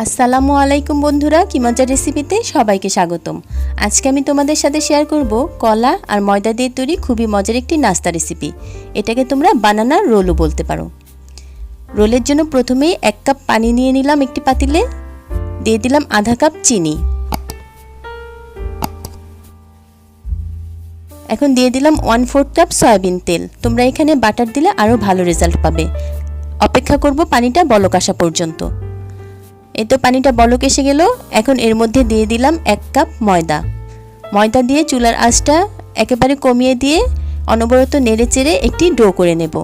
আসসালামু আলাইকুম বন্ধুরা, কি মজার রেসিপিতে সবাইকে স্বাগতম। আজকে আমি তোমাদের সাথে শেয়ার করব কলা আর ময়দা দিয়ে তৈরি খুবই মজার একটি নাস্তা রেসিপি। এটাকে তোমরা বানানা রোলও বলতে পারো। রোলের জন্য প্রথমেই 1 কাপ পানি নিয়ে নিলাম একটি পাতিলে, দিয়ে দিলাম আধা কাপ চিনি, এখন দিয়ে দিলাম 1/4 কাপ সয়াবিন তেল। তোমরা এখানে বাটার দিলে আরও ভালো রেজাল্ট পাবে। অপেক্ষা করব পানিটা বলক আসা পর্যন্ত। এই তো পানিটা বলক এসে গেল। এখন এর মধ্যে দিয়ে দিলাম 1 কাপ ময়দা দিয়ে চুলার আঁচটা একেবারে কমিয়ে দিয়ে অনবরত নেড়ে চেড়ে একটি ডো করে নেব।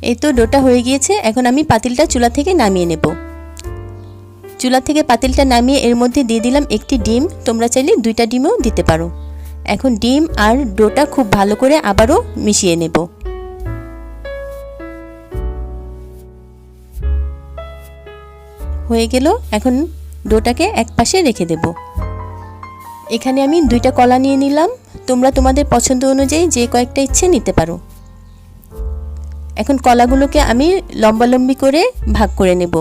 এই তো ডোটা হয়ে গিয়েছে। এখন আমি পাতিলটা চুলা থেকে নামিয়ে নেব। চুলা থেকে পাতিলটা নামিয়ে এর মধ্যে দিয়ে দিলাম একটি ডিম। তোমরা চাইলে 2টা ডিমও দিতে পারো। এখন ডিম আর ডোটা খুব ভালো করে আবারও মিশিয়ে নেব। হয়ে গেল। এখন ডোটাকে এক পাশে রেখে দেব। এখানে আমি 2টা কলা নিয়ে নিলাম। তোমরা তোমাদের পছন্দ অনুযায়ী যে কয়েকটা ইচ্ছে নিতে পারো। এখন কলাগুলোকে আমি লম্বালম্বি করে ভাগ করে নেব।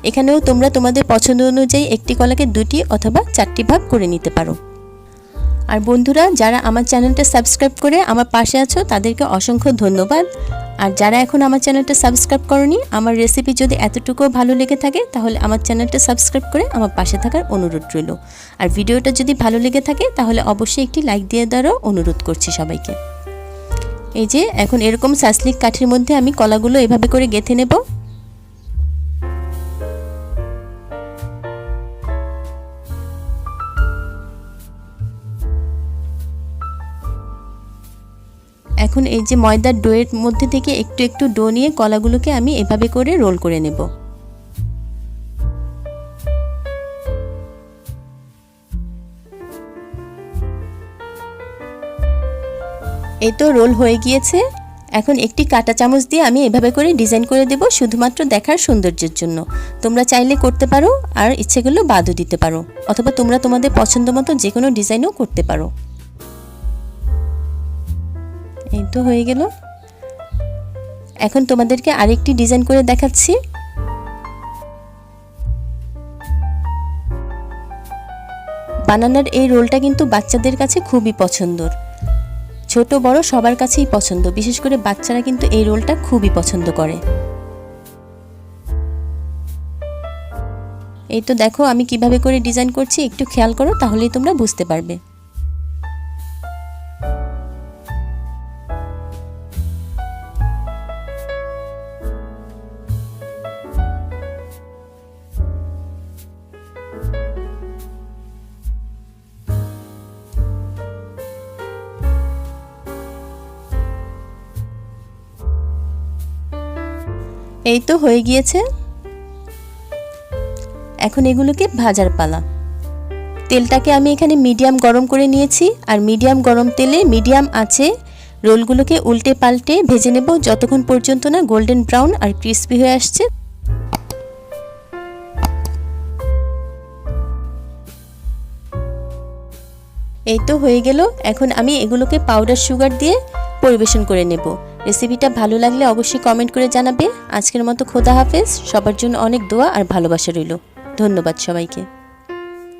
এখানেও তোমরা তোমাদের পছন্দ অনুযায়ী একটি কলাকে 2টি অথবা 4টি ভাগ করে নিতে পারো। আর বন্ধুরা, যারা আমার চ্যানেলটা সাবস্ক্রাইব করে আমার পাশে আছো তাদেরকে অসংখ্য ধন্যবাদ। আর যারা এখন আমার চ্যানেলটা সাবস্ক্রাইব করনি, আমার রেসিপি যদি এতটুকুও ভালো লেগে থাকে তাহলে আমার চ্যানেলটা সাবস্ক্রাইব করে আমার পাশে থাকার অনুরোধ রইল। আর ভিডিওটা যদি ভালো লেগে থাকে তাহলে অবশ্যই একটি লাইক দিয়ে দেওয়ারও অনুরোধ করছি সবাইকে। এই যে এখন এরকম সাসলিক কাঠির মধ্যে আমি কলাগুলো এভাবে করে গেঁথে নেব। এখন এই যে ময়দার ডোয়ের মধ্যে থেকে একটু একটু ডো নিয়ে কলাগুলোকে আমি এভাবে করে রোল করে নেব। এই তো রোল হয়ে গিয়েছে। এখন একটি কাঁটা চামচ দিয়ে আমি এভাবে করে ডিজাইন করে দেব, শুধুমাত্র দেখার সৌন্দর্যের জন্য। তোমরা চাইলে করতে পারো, আর ইচ্ছে করলে বাদও দিতে পারো, অথবা তোমরা তোমাদের পছন্দ মতো যে কোনো ডিজাইনও করতে পারো। এই তো হয়ে গেল। এখন তোমাদেরকে আরেকটি ডিজাইন করে দেখাচ্ছি। বানানার এই রোলটা কিন্তু বাচ্চাদের কাছে খুবই পছন্দর। ছোট বড় সবার কাছেই পছন্দ, বিশেষ করে বাচ্চারা কিন্তু এই রোলটা খুবই পছন্দ করে। এই তো দেখো আমি কিভাবে করে ডিজাইন করছি, একটু খেয়াল করো তাহলেই তোমরা বুঝতে পারবে। এই তো হয়ে গিয়েছে। এখন এগুলোকে ভাজার পালা। তেলটাকে আমি এখানে মিডিয়াম গরম করে নিয়েছি, আর মিডিয়াম গরম তেলে মিডিয়াম আঁচে রোলগুলোকে উল্টে পাল্টে ভেজে নেব যতক্ষণ পর্যন্ত না গোল্ডেন ব্রাউন আর ক্রিস্পি হয়ে আসছে। এই তো হয়ে গেল। এখন আমি এগুলোকে পাউডার সুগার দিয়ে পরিবেশন করে নেব। রেসিপিটা ভালো লাগলে অবশ্যই কমেন্ট করে জানাবে। আজকের মতো খোদা হাফেজ। সবার জন্য অনেক দোয়া আর ভালোবাসা রইল। ধন্যবাদ সবাইকে।